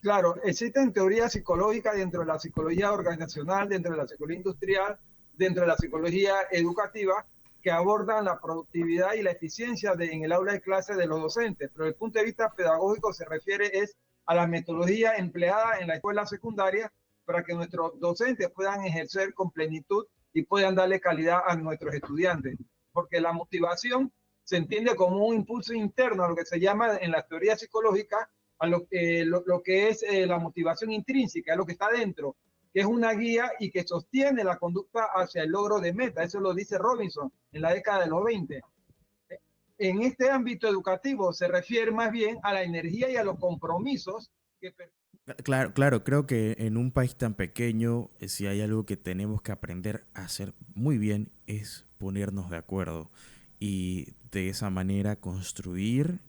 Claro, existen teorías psicológicas dentro de la psicología organizacional, dentro de la psicología industrial, dentro de la psicología educativa, que abordan la productividad y la eficiencia en el aula de clase de los docentes. Pero desde el punto de vista pedagógico se refiere es a la metodología empleada en la escuela secundaria para que nuestros docentes puedan ejercer con plenitud y puedan darle calidad a nuestros estudiantes. Porque la motivación se entiende como un impulso interno, a lo que se llama en la teoría psicológica a lo que es la motivación intrínseca, lo que está dentro, que es una guía y que sostiene la conducta hacia el logro de meta. Eso lo dice Robinson en la década de los 20. En este ámbito educativo se refiere más bien a la energía y a los compromisos que... Claro, claro, creo que en un país tan pequeño, si hay algo que tenemos que aprender a hacer muy bien es ponernos de acuerdo y de esa manera construir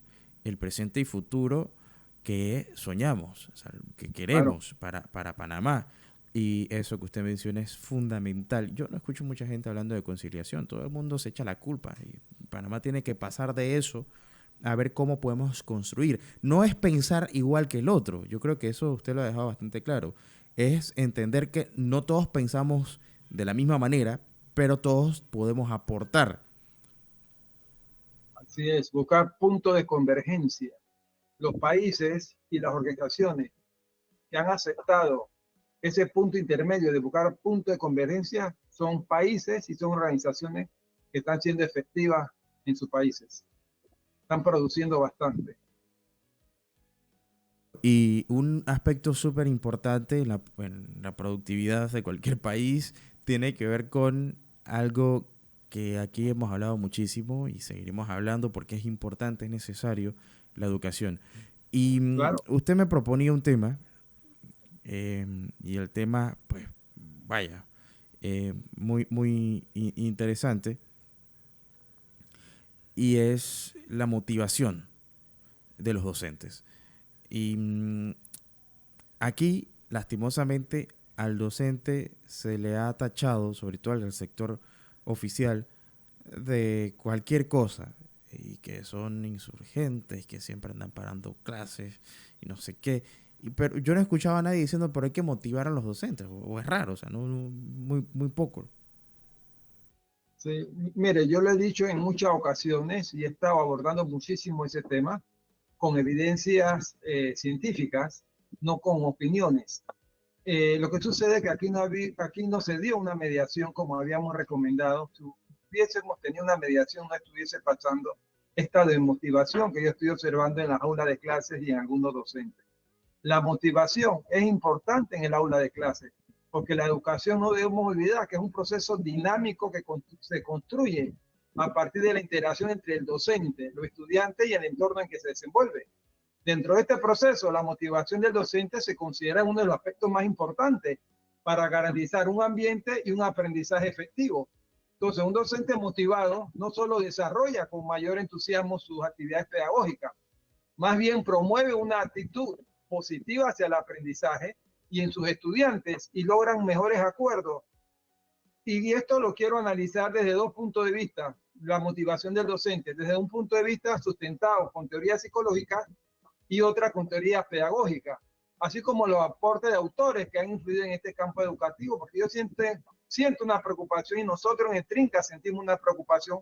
el presente y futuro que soñamos, o sea, que Claro, queremos para Panamá. Y eso que usted menciona es fundamental. Yo no escucho mucha gente hablando de conciliación, todo el mundo se echa la culpa y Panamá tiene que pasar de eso a ver cómo podemos construir. No es pensar igual que el otro, yo creo que eso usted lo ha dejado bastante claro. Es entender que no todos pensamos de la misma manera, pero todos podemos aportar. así es, buscar puntos de convergencia. Los países y las organizaciones que han aceptado ese punto intermedio de buscar punto de convergencia son países y son organizaciones que están siendo efectivas en sus países. Están produciendo bastante. Y un aspecto súper importante en la productividad de cualquier país tiene que ver con algo que aquí hemos hablado muchísimo y seguiremos hablando porque es importante, es necesario, la educación. Y Claro, usted me proponía un tema y el tema, pues, vaya, muy interesante y es la motivación de los docentes. Y aquí, lastimosamente, al docente se le ha tachado, sobre todo al sector oficial, de cualquier cosa y que son insurgentes, que siempre andan parando clases y no sé qué. Pero yo no escuchaba a nadie diciendo, pero hay que motivar a los docentes, o es raro, o sea, muy poco. sí. Mire, yo lo he dicho en muchas ocasiones y he estado abordando muchísimo ese tema con evidencias científicas, no con opiniones. Lo que sucede es que aquí no se dio una mediación como habíamos recomendado. Si hubiésemos tenido una mediación, no estuviese pasando esta desmotivación que yo estoy observando en las aulas de clases y en algunos docentes. La motivación es importante en el aula de clase, porque la educación no debemos olvidar que es un proceso dinámico que se construye a partir de la interacción entre el docente, los estudiantes y el entorno en que se desenvuelve. Dentro de este proceso, la motivación del docente se considera uno de los aspectos más importantes para garantizar un ambiente y un aprendizaje efectivo. Entonces, un docente motivado no solo desarrolla con mayor entusiasmo sus actividades pedagógicas, más bien promueve una actitud positiva hacia el aprendizaje y en sus estudiantes y logran mejores acuerdos. Y esto lo quiero analizar desde dos puntos de vista, la motivación del docente, desde un punto de vista sustentado con teoría psicológica y otra con teoría pedagógica, así como los aportes de autores que han influido en este campo educativo, porque yo siento una preocupación y nosotros en el Trinca sentimos una preocupación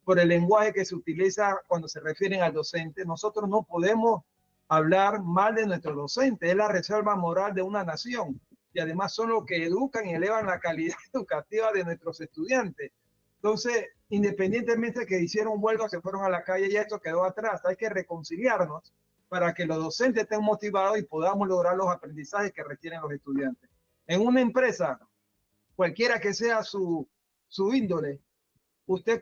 por el lenguaje que se utiliza cuando se refieren al docente. Nosotros no podemos hablar mal de nuestro docente, es la reserva moral de una nación y además son los que educan y elevan la calidad educativa de nuestros estudiantes. Entonces, independientemente de que hicieron huelga, se fueron a la calle, ya esto quedó atrás, hay que reconciliarnos para que los docentes estén motivados y podamos lograr los aprendizajes que requieren los estudiantes. En una empresa, cualquiera que sea su índole, usted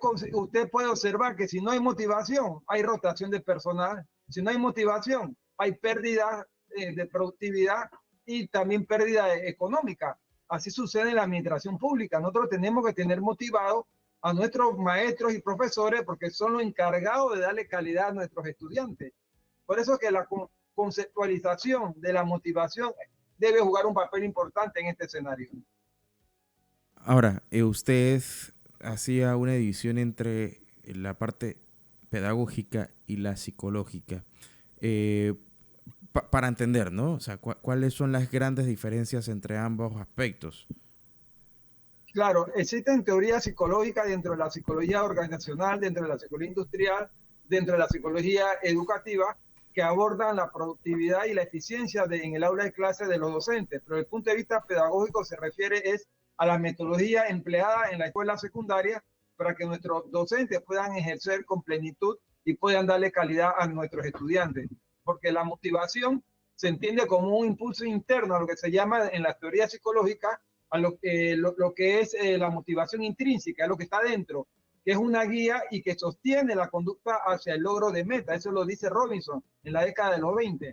puede observar que si no hay motivación, hay rotación de personal. Si no hay motivación, hay pérdida de productividad y también pérdida económica. Así sucede en la administración pública. Nosotros tenemos que tener motivados a nuestros maestros y profesores porque son los encargados de darle calidad a nuestros estudiantes. Por eso que la conceptualización de la motivación debe jugar un papel importante en este escenario. Ahora, usted hacía una división entre la parte pedagógica y la psicológica. Eh, para entender, ¿no? O sea, ¿cuáles son las grandes diferencias entre ambos aspectos? Claro, existen teorías psicológicas dentro de la psicología organizacional, dentro de la psicología industrial, dentro de la psicología educativa, que abordan la productividad y la eficiencia en el aula de clase de los docentes. Pero desde el punto de vista pedagógico se refiere a la metodología empleada en la escuela secundaria para que nuestros docentes puedan ejercer con plenitud y puedan darle calidad a nuestros estudiantes. Porque la motivación se entiende como un impulso interno, a lo que se llama en la teoría psicológica a lo que es la motivación intrínseca, lo que está dentro, que es una guía y que sostiene la conducta hacia el logro de meta. Eso lo dice Robinson en la década de los 20.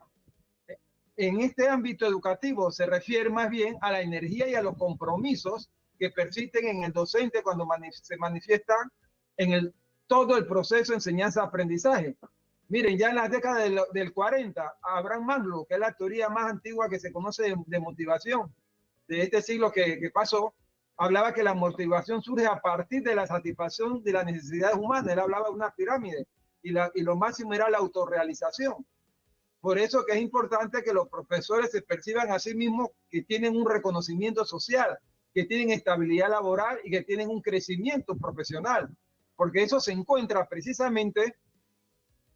En este ámbito educativo se refiere más bien a la energía y a los compromisos que persisten en el docente cuando se manifiestan en todo el proceso de enseñanza-aprendizaje. Miren, ya en la década del 40, Abraham Maslow, que es la teoría más antigua que se conoce de motivación, de este siglo que pasó, hablaba que la motivación surge a partir de la satisfacción de las necesidades humanas. Él hablaba de una pirámide y lo máximo era la autorrealización. Por eso que es importante que los profesores se perciban a sí mismos que tienen un reconocimiento social, que tienen estabilidad laboral y que tienen un crecimiento profesional, porque eso se encuentra precisamente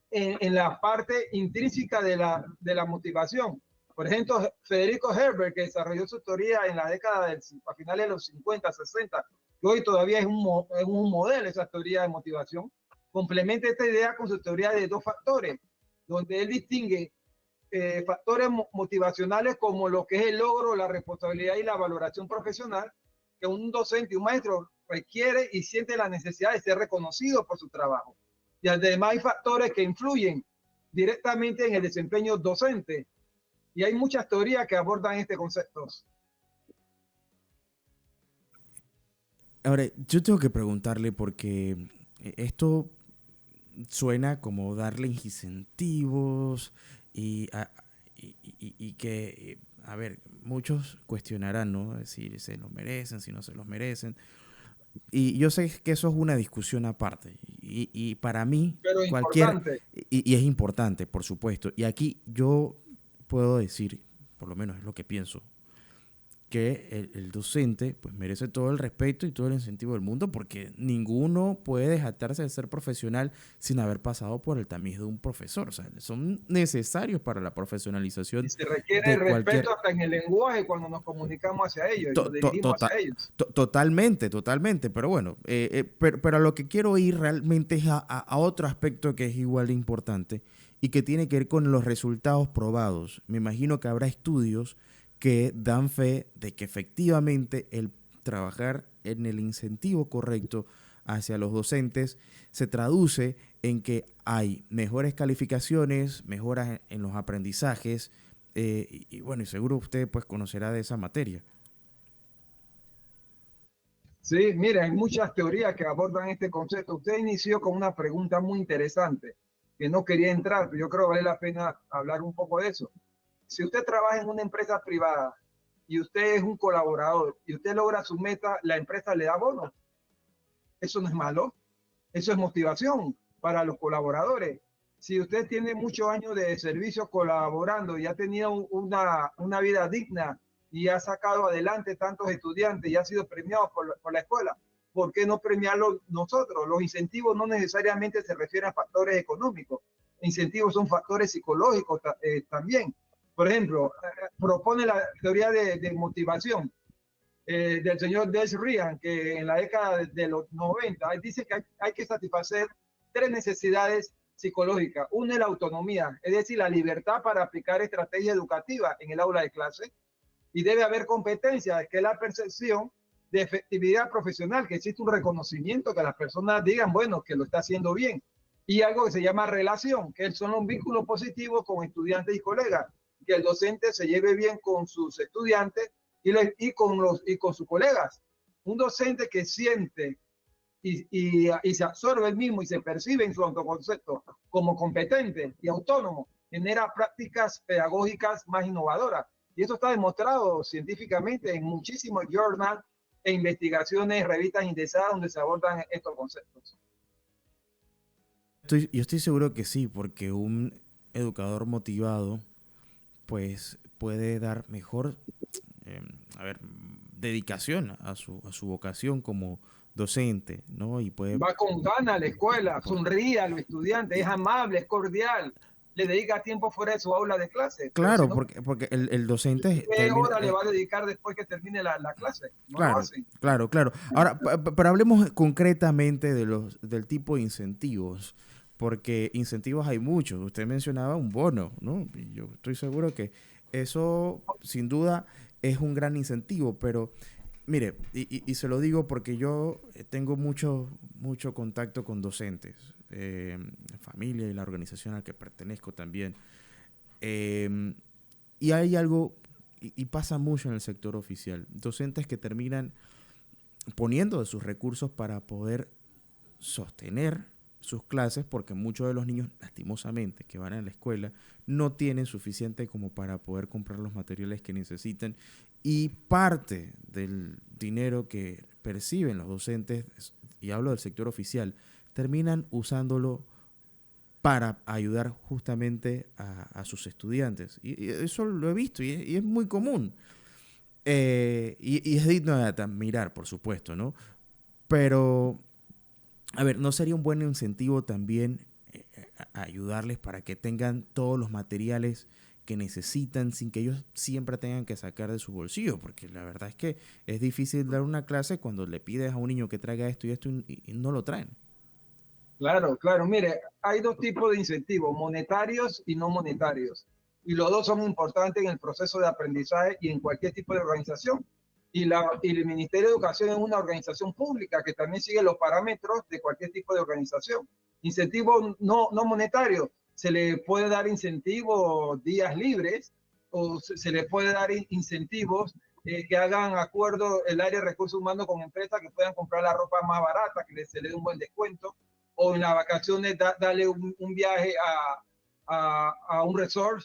en la parte intrínseca de la motivación. Por ejemplo, Federico Herbert, que desarrolló su teoría en la década a finales de los 50, 60, que hoy todavía es un modelo esa teoría de motivación, complementa esta idea con su teoría de dos factores, donde él distingue factores motivacionales como lo que es el logro, la responsabilidad y la valoración profesional, que un docente y un maestro requiere y siente la necesidad de ser reconocido por su trabajo. Y además hay factores que influyen directamente en el desempeño docente. Y hay muchas teorías que abordan este concepto. Ahora, yo tengo que preguntarle porque esto suena como darle incentivos y, y que, a ver, muchos cuestionarán, ¿no? Si se los merecen, si no se los merecen. Y yo sé que eso es una discusión aparte. Y para mí, Pero cualquier... importante. Y es importante, por supuesto. Y aquí yo puedo decir, por lo menos es lo que pienso, que el docente pues merece todo el respeto y todo el incentivo del mundo porque ninguno puede jactarse de ser profesional sin haber pasado por el tamiz de un profesor. O sea, son necesarios para la Y profesionalización se requiere de respeto cualquier... hasta en el lenguaje cuando nos comunicamos hacia ellos y nos dirigimos hacia ellos. Totalmente, totalmente. Pero bueno, pero a lo que quiero ir realmente es a otro aspecto que es igual de importante y que tiene que ver con los resultados probados. Me imagino que habrá estudios que dan fe de que efectivamente el trabajar en el incentivo correcto hacia los docentes se traduce en que hay mejores calificaciones, mejoras en los aprendizajes, bueno, y seguro usted pues conocerá de esa materia. Sí, mire, hay muchas teorías que abordan este concepto. Usted inició con una pregunta muy interesante que no quería entrar, pero yo creo que vale la pena hablar un poco de eso. Si usted trabaja en una empresa privada y usted es un colaborador y usted logra su meta, la empresa le da bonos. Eso no es malo. Eso es motivación para los colaboradores. Si usted tiene muchos años de servicio colaborando y ha tenido una vida digna y ha sacado adelante tantos estudiantes y ha sido premiado por la escuela, ¿por qué no premiarlo nosotros? Los incentivos no necesariamente se refieren a factores económicos. Incentivos son factores psicológicos también. Por ejemplo, propone la teoría de motivación del señor Des Ryan, que en la década de los 90 dice que hay que satisfacer tres necesidades psicológicas. Una es la autonomía, es decir, la libertad para aplicar estrategias educativas en el aula de clase. Y debe haber competencia, que es la percepción de efectividad profesional, que existe un reconocimiento, que las personas digan, bueno, que lo está haciendo bien. Y algo que se llama relación, que son los vínculos positivos con estudiantes y colegas, que el docente se lleve bien con sus estudiantes y con sus colegas. Un docente que siente y se absorbe el mismo y se percibe en su autoconcepto como competente y autónomo, genera prácticas pedagógicas más innovadoras. Y eso está demostrado científicamente en muchísimos journals e investigaciones, revistas indexadas donde se abordan estos conceptos. Yo estoy seguro que sí, porque un educador motivado pues puede dar mejor, eh, a ver, dedicación a su vocación como docente, ¿no? Y puede... Va con ganas a la escuela, por- sonríe a los estudiantes, es y- amable, es cordial, le dedica tiempo fuera de su aula de clase, pero si claro, no, porque el docente ¿qué termina... hora le va a dedicar después que termine la clase? No lo claro, hacen. claro, claro. Ahora, pero hablemos concretamente del tipo de incentivos, porque incentivos hay muchos. Usted mencionaba un bono, ¿no? Y yo estoy seguro que eso, sin duda, es un gran incentivo, pero mire, y se lo digo porque yo tengo mucho contacto con docentes, familia y la organización a la que pertenezco también. Eh, y hay algo, y pasa mucho en el sector oficial, docentes que terminan poniendo de sus recursos para poder sostener sus clases, porque muchos de los niños, lastimosamente, que van a la escuela, no tienen suficiente como para poder comprar los materiales que necesitan, y parte del dinero que perciben los docentes, y hablo del sector oficial, terminan usándolo para ayudar justamente a sus estudiantes. Y eso lo he visto y es muy común. Y es digno de admirar, por supuesto, ¿no? Pero, a ver, ¿no sería un buen incentivo también ayudarles para que tengan todos los materiales que necesitan sin que ellos siempre tengan que sacar de su bolsillo? Porque la verdad es que es difícil dar una clase cuando le pides a un niño que traiga esto y esto y no lo traen. Claro, claro. Mire, hay dos tipos de incentivos, monetarios y no monetarios. Y los dos son importantes en el proceso de aprendizaje y en cualquier tipo de organización. Y el Ministerio de Educación es una organización pública que también sigue los parámetros de cualquier tipo de organización. Incentivos no monetarios. Se le puede dar incentivos días libres o se le puede dar incentivos que hagan acuerdo el área de recursos humanos con empresas que puedan comprar la ropa más barata, se le dé un buen descuento o en las vacaciones darle un viaje a un resort.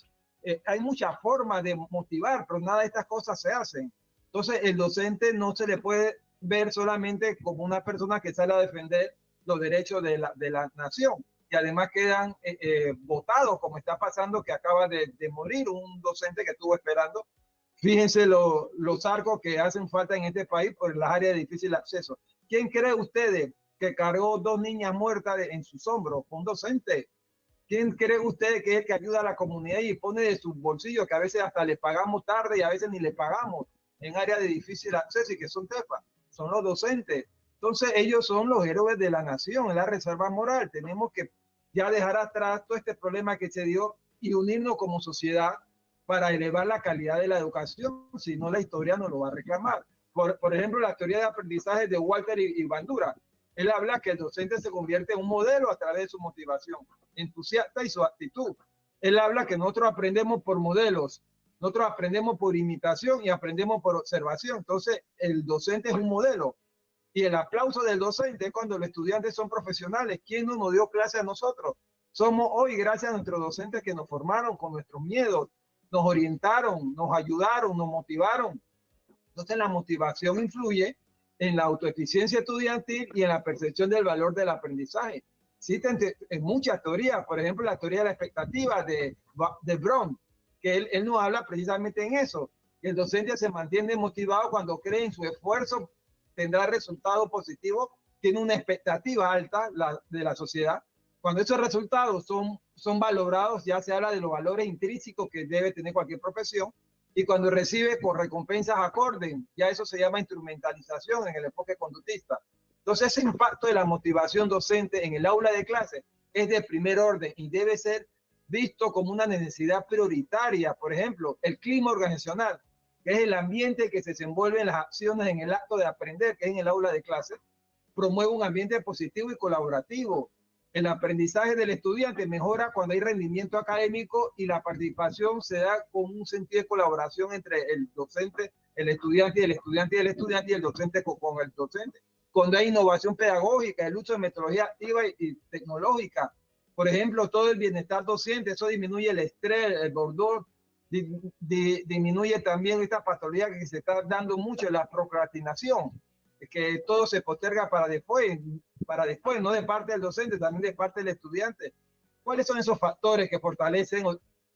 Hay muchas formas de motivar, pero nada de estas cosas se hacen. Entonces, el docente no se le puede ver solamente como una persona que sale a defender los derechos de la nación. Y además quedan votados, como está pasando, que acaba de morir un docente que estuvo esperando. Fíjense los arcos que hacen falta en este país por las áreas de difícil acceso. ¿Quién cree ustedes que cargó dos niñas muertas en sus hombros? Un docente. ¿Quién cree usted que es el que ayuda a la comunidad y pone de sus bolsillos, que a veces hasta le pagamos tarde y a veces ni le pagamos en áreas de difícil acceso y que son TEFA? Son los docentes. Entonces ellos son los héroes de la nación, en la reserva moral. Tenemos que ya dejar atrás todo este problema que se dio y unirnos como sociedad para elevar la calidad de la educación, si no la historia no lo va a reclamar. Por ejemplo, la teoría de aprendizaje de Walter y Bandura. Él habla que el docente se convierte en un modelo a través de su motivación entusiasta y su actitud. Él habla que nosotros aprendemos por modelos, nosotros aprendemos por imitación y aprendemos por observación. Entonces, el docente es un modelo. Y el aplauso del docente es cuando los estudiantes son profesionales. ¿Quién no nos dio clase a nosotros? Somos hoy, gracias a nuestros docentes que nos formaron con nuestros miedos, nos orientaron, nos ayudaron, nos motivaron. Entonces, la motivación influye en la autoeficiencia estudiantil y en la percepción del valor del aprendizaje. Existen muchas teorías, por ejemplo, la teoría de la expectativa de Brown, que él nos habla precisamente en eso. El docente se mantiene motivado cuando cree en su esfuerzo, tendrá resultados positivos, tiene una expectativa alta de la sociedad. Cuando esos resultados son valorados, ya se habla de los valores intrínsecos que debe tener cualquier profesión, y cuando recibe con recompensas acordes, ya eso se llama instrumentalización en el enfoque conductista. Entonces, ese impacto de la motivación docente en el aula de clase es de primer orden y debe ser visto como una necesidad prioritaria. Por ejemplo, el clima organizacional, que es el ambiente que se desenvuelve en las acciones en el acto de aprender, que es en el aula de clase, promueve un ambiente positivo y colaborativo. El aprendizaje del estudiante mejora cuando hay rendimiento académico y la participación se da con un sentido de colaboración entre el docente, el estudiante y el estudiante y el estudiante y el docente con el docente. Cuando hay innovación pedagógica, el uso de metodología activa y tecnológica. Por ejemplo, todo el bienestar docente, eso disminuye el estrés, el burnout, disminuye también esta patología que se está dando mucho, la procrastinación, que todo se posterga para después, no de parte del docente, también de parte del estudiante. ¿Cuáles son esos factores que fortalecen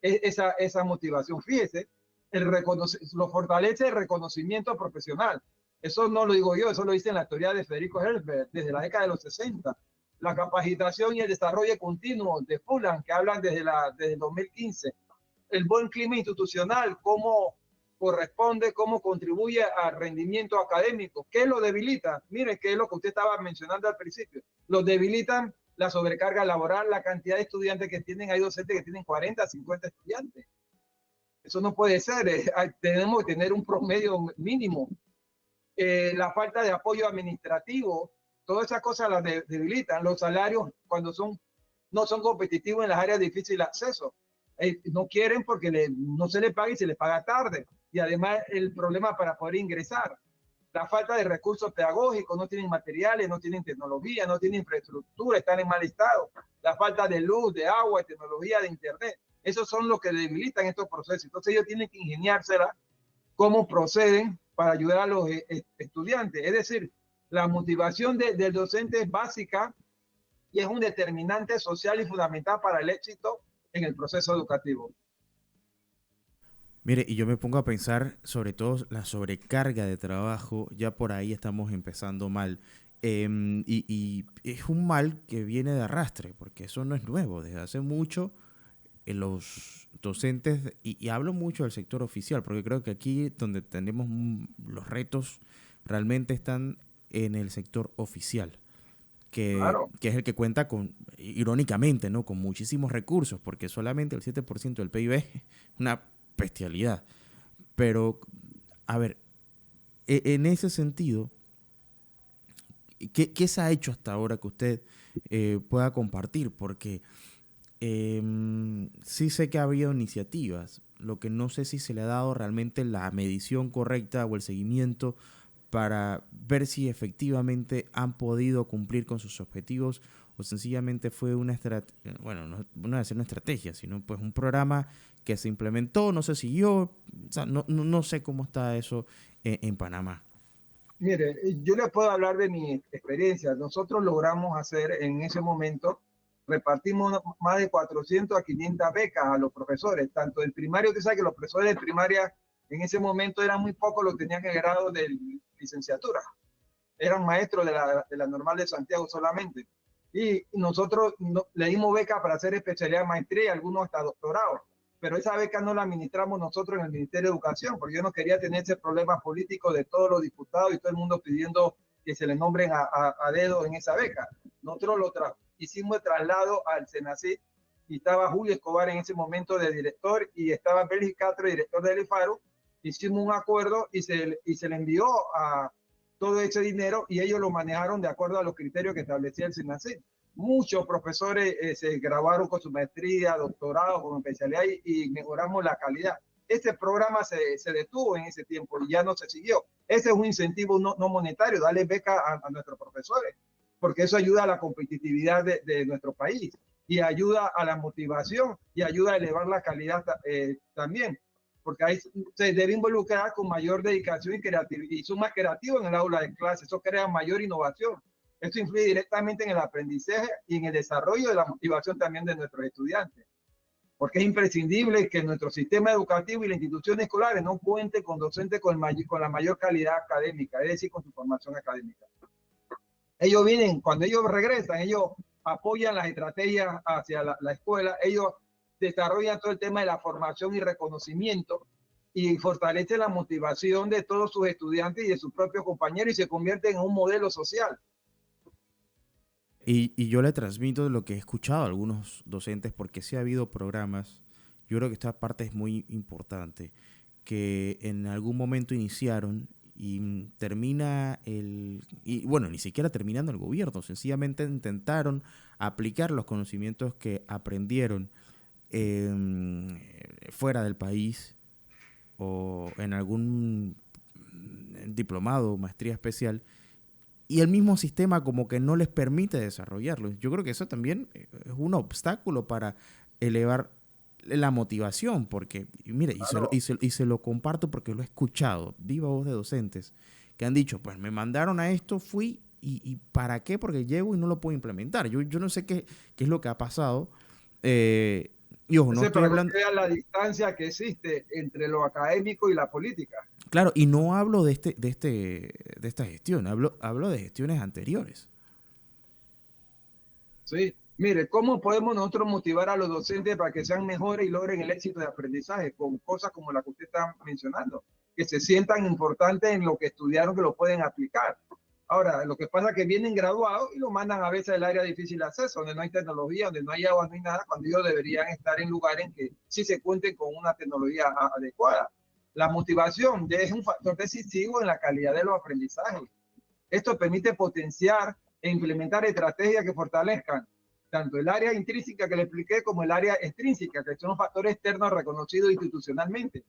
esa motivación. Fíjese, lo fortalece el reconocimiento profesional. Eso no lo digo yo, eso lo dice en la teoría de Federico Herzberg desde la década de los 60. La capacitación y el desarrollo continuo de Fulham, que hablan desde el 2015. El buen clima institucional, cómo corresponde, cómo contribuye al rendimiento académico. ¿Qué lo debilita? Mire, que es lo que usted estaba mencionando al principio. Lo debilitan la sobrecarga laboral, la cantidad de estudiantes que tienen. Hay docentes que tienen 40, 50 estudiantes. Eso no puede ser. Tenemos que tener un promedio mínimo. La falta de apoyo administrativo, todas esas cosas las debilitan. Los salarios, cuando no son competitivos en las áreas de difícil acceso. No quieren porque no se les paga y se les paga tarde. Y además el problema para poder ingresar. La falta de recursos pedagógicos, no tienen materiales, no tienen tecnología, no tienen infraestructura, están en mal estado. La falta de luz, de agua, de tecnología, de internet. Esos son los que debilitan estos procesos. Entonces ellos tienen que ingeniársela cómo proceden para ayudar a los estudiantes. Es decir, la motivación del docente es básica y es un determinante social y fundamental para el éxito en el proceso educativo. Mire, y yo me pongo a pensar sobre todo la sobrecarga de trabajo, ya por ahí estamos empezando mal. Y es un mal que viene de arrastre, porque eso no es nuevo. Desde hace mucho los docentes, y hablo mucho del sector oficial, porque creo que aquí donde tenemos los retos realmente están en el sector oficial, Claro. que es el que cuenta con, irónicamente, ¿no? Con muchísimos recursos, porque solamente el 7% del PIB es una bestialidad. Pero, a ver, en ese sentido, ¿qué se ha hecho hasta ahora que usted pueda compartir? Porque sí sé que ha habido iniciativas, lo que no sé si se le ha dado realmente la medición correcta o el seguimiento para ver si efectivamente han podido cumplir con sus objetivos o sencillamente fue una estrategia, bueno, no debe ser una estrategia, sino pues un programa que se implementó, no se siguió, o sea, no sé cómo está eso en Panamá. Mire, yo les puedo hablar de mi experiencia. Nosotros logramos hacer en ese momento, repartimos más de 400 a 500 becas a los profesores, tanto del primario. Usted sabe que los profesores de primaria en ese momento eran muy pocos, los tenían en grado de licenciatura. Eran maestros de la Normal de Santiago solamente. Y nosotros le dimos beca para hacer especialidad, maestría y algunos hasta doctorado. Pero esa beca no la administramos nosotros en el Ministerio de Educación, porque yo no quería tener ese problema político de todos los diputados y todo el mundo pidiendo que se le nombren a dedo en esa beca. Nosotros hicimos el traslado al Senacid y estaba Julio Escobar en ese momento de director y estaba Félix Castro, director del IFARU. Hicimos un acuerdo y se le envió a todo ese dinero y ellos lo manejaron de acuerdo a los criterios que establecía el SINACID. Muchos profesores se grabaron con su maestría, doctorado, con especialidad y mejoramos la calidad. Ese programa se detuvo en ese tiempo y ya no se siguió. Ese es un incentivo no monetario, darle beca a nuestros profesores, porque eso ayuda a la competitividad de nuestro país y ayuda a la motivación y ayuda a elevar la calidad también, porque ahí se debe involucrar con mayor dedicación y creatividad, y son más creativos en el aula de clase. Eso crea mayor innovación. Esto influye directamente en el aprendizaje y en el desarrollo de la motivación también de nuestros estudiantes, porque es imprescindible que nuestro sistema educativo y las instituciones escolares no cuenten con docentes con la mayor calidad académica, es decir, con su formación académica. Ellos vienen, cuando ellos regresan, ellos apoyan las estrategias hacia la escuela, ellos desarrollan todo el tema de la formación y reconocimiento y fortalecen la motivación de todos sus estudiantes y de sus propios compañeros y se convierten en un modelo social. Y yo le transmito lo que he escuchado a algunos docentes, porque sí ha habido programas, yo creo que esta parte es muy importante, que en algún momento iniciaron y y bueno, ni siquiera terminando el gobierno, sencillamente intentaron aplicar los conocimientos que aprendieron fuera del país o en algún diplomado o maestría especial, y el mismo sistema como que no les permite desarrollarlo. Yo creo que eso también es un obstáculo para elevar la motivación, porque, mire, Claro. y se lo comparto porque lo he escuchado, viva voz de docentes, que han dicho, pues me mandaron a esto, fui, y ¿para qué? Porque llego y no lo puedo implementar. Yo no sé qué es lo que ha pasado, Y ojo, no Entonces, estoy para que hablando, vean la distancia que existe entre lo académico y la política. claro, y no hablo de esta gestión, hablo de gestiones anteriores. ¿Sí? Mire, ¿cómo podemos nosotros motivar a los docentes para que sean mejores y logren el éxito de aprendizaje? Con cosas como la que usted está mencionando, que se sientan importantes en lo que estudiaron, que lo pueden aplicar. Ahora, lo que pasa es que vienen graduados y lo mandan a veces al área difícil de acceso, donde no hay tecnología, donde no hay agua, no hay nada, cuando ellos deberían estar en lugares en que sí se cuenten con una tecnología adecuada. La motivación es un factor decisivo en la calidad de los aprendizajes. Esto permite potenciar e implementar estrategias que fortalezcan tanto el área intrínseca que le expliqué como el área extrínseca, que son factores externos reconocidos institucionalmente.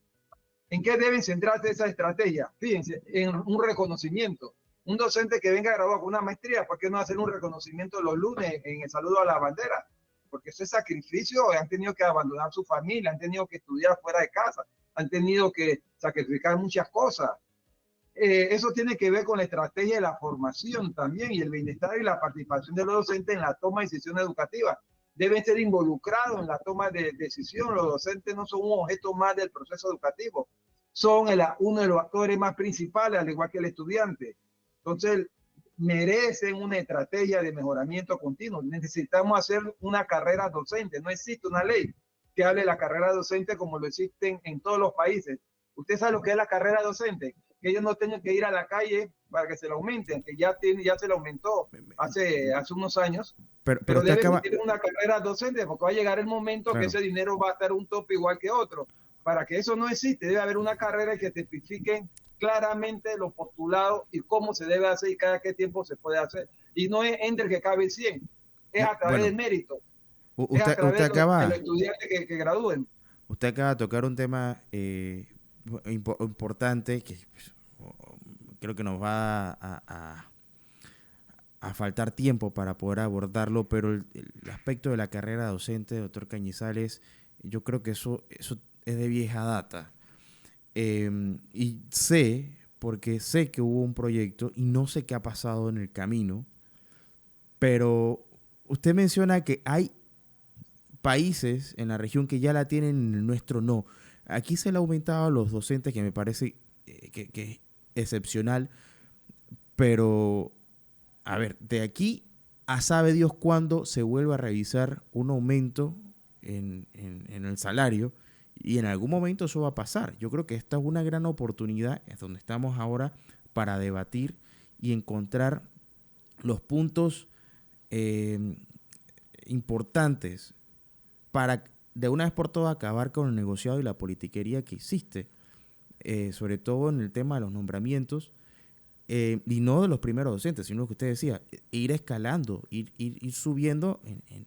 ¿En qué deben centrarse esas estrategias? Fíjense, en un reconocimiento. Un docente que venga graduado con una maestría, ¿por qué no hacer un reconocimiento los lunes en el saludo a la bandera? Porque eso es sacrificio, han tenido que abandonar su familia, han tenido que estudiar fuera de casa, han tenido que sacrificar muchas cosas. Eso tiene que ver con la estrategia de la formación también y el bienestar y la participación de los docentes en la toma de decisiones educativas. Deben ser involucrados en la toma de decisión. Los docentes no son un objeto más del proceso educativo, son uno de los actores más principales, al igual que el estudiante. Entonces, merecen una estrategia de mejoramiento continuo. Necesitamos hacer una carrera docente. No existe una ley que hable de la carrera docente como lo existen en todos los países. ¿Usted sabe lo que es la carrera docente? Que ellos no tengan que ir a la calle para que se lo aumenten, que ya se lo aumentó hace unos años, Pero pero usted deben acaba, tener una carrera docente porque va a llegar el momento que claro, ese dinero va a estar un tope igual que otro. Para que eso no existe, debe haber una carrera que tipifique claramente los postulados y cómo se debe hacer y cada qué tiempo se puede hacer. Y no es entre que cabe 100, es a través bueno, del mérito, es a usted través de los acaba, estudiantes que gradúen. usted acaba de tocar un tema importante que pues, creo que nos va a faltar tiempo para poder abordarlo, pero el aspecto de la carrera docente, doctor Cañizales, yo creo que eso es de vieja data. Y sé, porque sé que hubo un proyecto y no sé qué ha pasado en el camino, pero usted menciona que hay países en la región que ya la tienen, el nuestro no. Aquí se le ha aumentado a los docentes, que me parece que es excepcional, pero a ver, de aquí a sabe Dios cuándo se vuelve a revisar un aumento en el salario y en algún momento eso va a pasar. Yo creo que esta es una gran oportunidad, es donde estamos ahora, para debatir y encontrar los puntos eh, importantes para de una vez por todas acabar con el negociado y la politiquería que existe, sobre todo en el tema de los nombramientos, y no de los primeros docentes, sino lo que usted decía, ir escalando, ir subiendo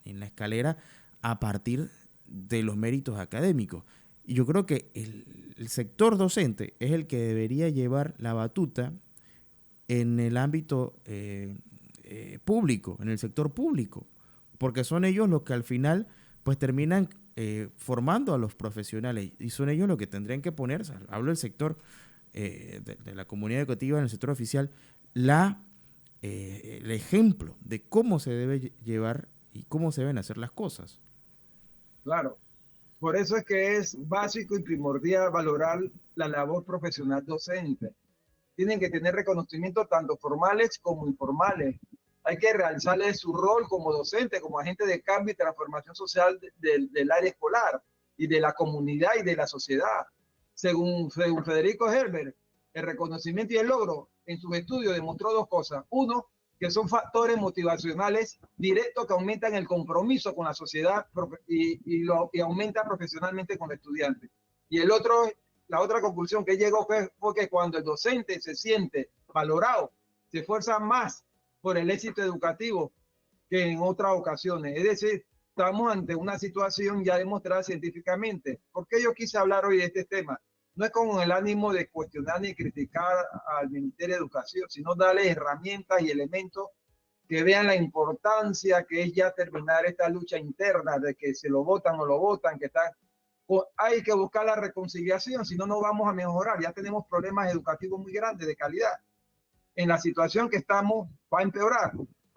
en la escalera a partir de los méritos académicos. Y yo creo que el sector docente es el que debería llevar la batuta en el ámbito público, en el sector público, porque son ellos los que al final pues terminan formando a los profesionales y son ellos los que tendrían que ponerse, hablo del sector de la comunidad educativa en el sector oficial, el ejemplo de cómo se debe llevar y cómo se deben hacer las cosas. Claro. Por eso es que es básico y primordial valorar la labor profesional docente. Tienen que tener reconocimientos tanto formales como informales. Hay que realzarle su rol como docente, como agente de cambio y transformación social del área escolar y de la comunidad y de la sociedad. Según Federico Herbert, el reconocimiento y el logro en sus estudios demostró dos cosas. Uno, que son factores motivacionales directos que aumentan el compromiso con la sociedad y aumentan profesionalmente con el estudiante. Y la otra conclusión que llegó fue que cuando el docente se siente valorado, se esfuerza más por el éxito educativo que en otras ocasiones. Es decir, estamos ante una situación ya demostrada científicamente. ¿Por qué yo quise hablar hoy de este tema? No es con el ánimo de cuestionar ni criticar al Ministerio de Educación, sino darle herramientas y elementos que vean la importancia que es ya terminar esta lucha interna de que se lo votan o lo votan, que están. Hay que buscar la reconciliación, si no, no vamos a mejorar. Ya tenemos problemas educativos muy grandes de calidad. En la situación que estamos, va a empeorar.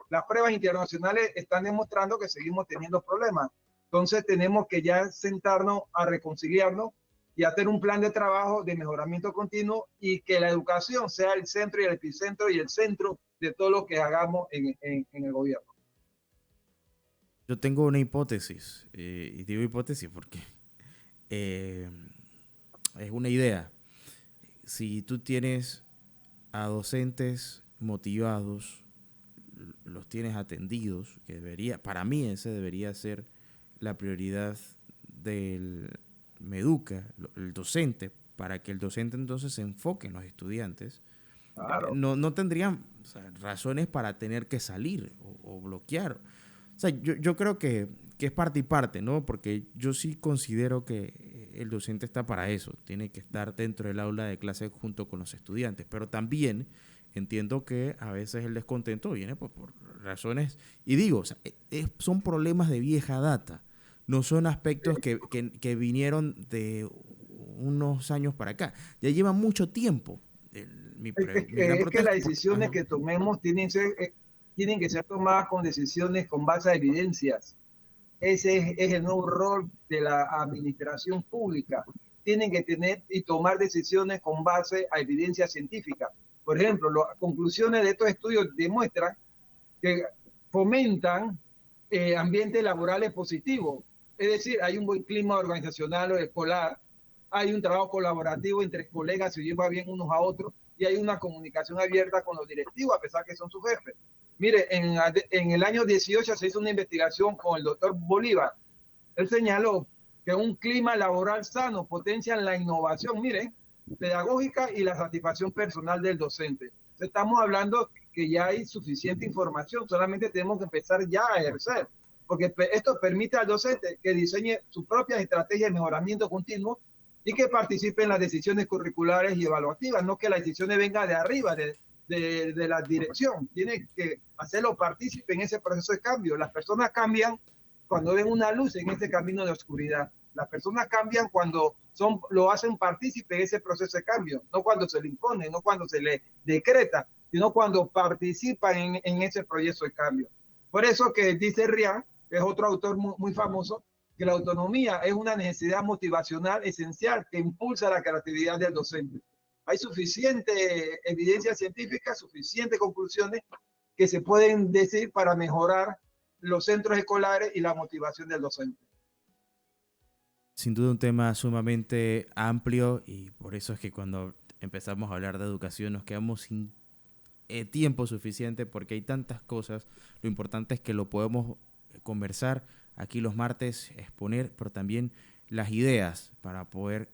Las pruebas internacionales están demostrando que seguimos teniendo problemas. Entonces tenemos que ya sentarnos a reconciliarnos y hacer un plan de trabajo de mejoramiento continuo y que la educación sea el centro y el epicentro y el centro de todo lo que hagamos en el gobierno. Yo tengo una hipótesis, y digo hipótesis porque es una idea. Si tú tienes a docentes motivados, los tienes atendidos, que debería, para mí ese debería ser la prioridad del Meduca, el docente, para que el docente entonces se enfoque en los estudiantes, Claro. no tendrían, o sea, razones para tener que salir o bloquear. O sea, yo creo que es parte y parte, ¿no? Porque yo sí considero que el docente está para eso, tiene que estar dentro del aula de clase junto con los estudiantes, pero también entiendo que a veces el descontento viene pues, por razones, y digo, o sea, son problemas de vieja data, no son aspectos que vinieron de unos años para acá, ya llevan mucho tiempo. Mi gran Es que protesta, las decisiones ajá. que tomemos tienen que ser tomadas con decisiones con base a evidencias. Ese es el nuevo rol de la administración pública. Tienen que tener y tomar decisiones con base a evidencia científica. Por ejemplo, las conclusiones de estos estudios demuestran que fomentan ambientes laborales positivos. Es decir, hay un buen clima organizacional o escolar, hay un trabajo colaborativo entre colegas, se lleva bien unos a otros y hay una comunicación abierta con los directivos, a pesar que son sus jefes. Mire, en el año 18 se hizo una investigación con el doctor Bolívar. Él señaló que un clima laboral sano potencia la innovación, mire, pedagógica y la satisfacción personal del docente. Estamos hablando que ya hay suficiente información, solamente tenemos que empezar ya a ejercer, porque esto permite al docente que diseñe sus propias estrategias de mejoramiento continuo y que participe en las decisiones curriculares y evaluativas, no que las decisiones vengan de arriba, de la dirección. Tiene que hacerlo partícipe en ese proceso de cambio. Las personas cambian cuando ven una luz en este camino de oscuridad. Las personas cambian cuando lo hacen partícipe en ese proceso de cambio, no cuando se le impone, no cuando se le decreta, sino cuando participan en ese proceso de cambio. Por eso que dice Rian, que es otro autor muy famoso, que la autonomía es una necesidad motivacional esencial que impulsa la creatividad del docente. Hay suficiente evidencia científica, suficientes conclusiones que se pueden decir para mejorar los centros escolares y la motivación del docente. Sin duda un tema sumamente amplio y por eso es que cuando empezamos a hablar de educación nos quedamos sin tiempo suficiente porque hay tantas cosas. Lo importante es que lo podemos conversar aquí los martes, exponer, pero también las ideas para poder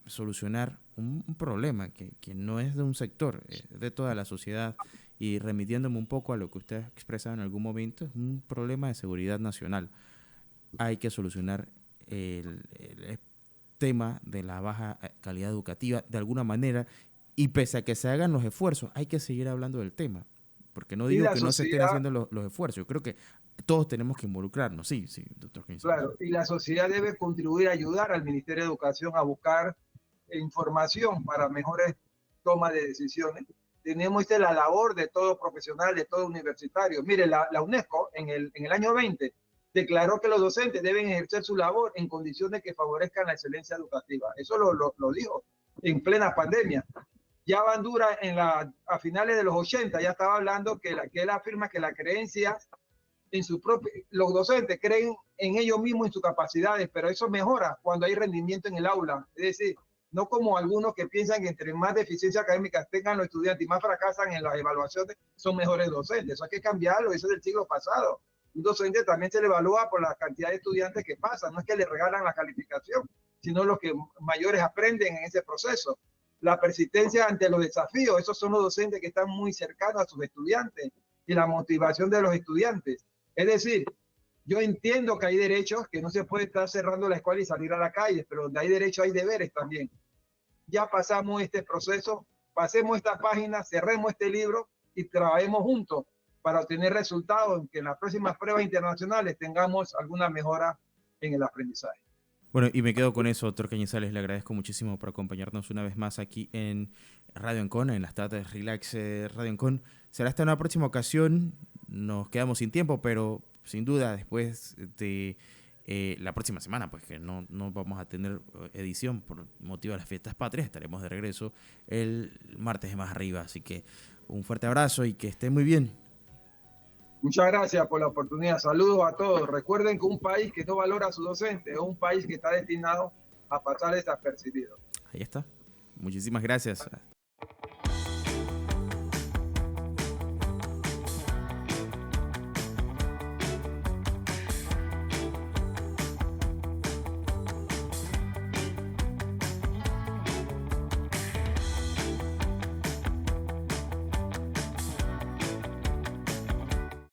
solucionar un problema que no es de un sector, es de toda la sociedad. Y remitiéndome un poco a lo que usted ha expresado en algún momento, es un problema de seguridad nacional. Hay que solucionar el tema de la baja calidad educativa de alguna manera y pese a que se hagan los esfuerzos, hay que seguir hablando del tema. Porque no Y digo la que no se estén sociedad, haciendo los esfuerzos, yo creo que todos tenemos que involucrarnos. Sí, sí, doctor González. claro, y la sociedad debe contribuir a ayudar al Ministerio de Educación a buscar información para mejores tomas de decisiones. Tenemos la labor de todo profesional, de todo universitario. Mire, la UNESCO en el año 20 declaró que los docentes deben ejercer su labor en condiciones que favorezcan la excelencia educativa. Eso lo dijo en plena pandemia. Ya Bandura a finales de los 80 ya estaba hablando que él afirma que la creencia en su propio, los docentes creen en ellos mismos, en sus capacidades, pero eso mejora cuando hay rendimiento en el aula. Es decir, no como algunos que piensan que entre más deficiencias académicas tengan los estudiantes y más fracasan en las evaluaciones, son mejores docentes. Eso hay que cambiarlo, eso es del siglo pasado. Un docente también se le evalúa por la cantidad de estudiantes que pasan, no es que le regalan la calificación, sino los que mayores aprenden en ese proceso. La persistencia ante los desafíos, esos son los docentes que están muy cercanos a sus estudiantes y la motivación de los estudiantes. Es decir, yo entiendo que hay derechos, que no se puede estar cerrando la escuela y salir a la calle, pero donde hay derechos hay deberes también. Ya pasamos este proceso, pasemos esta página, cerremos este libro y trabajemos juntos para obtener resultados, que en las próximas pruebas internacionales tengamos alguna mejora en el aprendizaje. Bueno, y me quedo con eso, doctor Cañizales. Le agradezco muchísimo por acompañarnos una vez más aquí en Radio Ancon, en las tardes Relax Radio Ancon. Será hasta una próxima ocasión. Nos quedamos sin tiempo, pero sin duda, después de la próxima semana, pues que no vamos a tener edición por motivo de las fiestas patrias. Estaremos de regreso el martes de Más Arriba. Así que un fuerte abrazo y que estén muy bien. Muchas gracias por la oportunidad. Saludos a todos. Recuerden que un país que no valora a su docente es un país que está destinado a pasar desapercibido. Ahí está. Muchísimas gracias.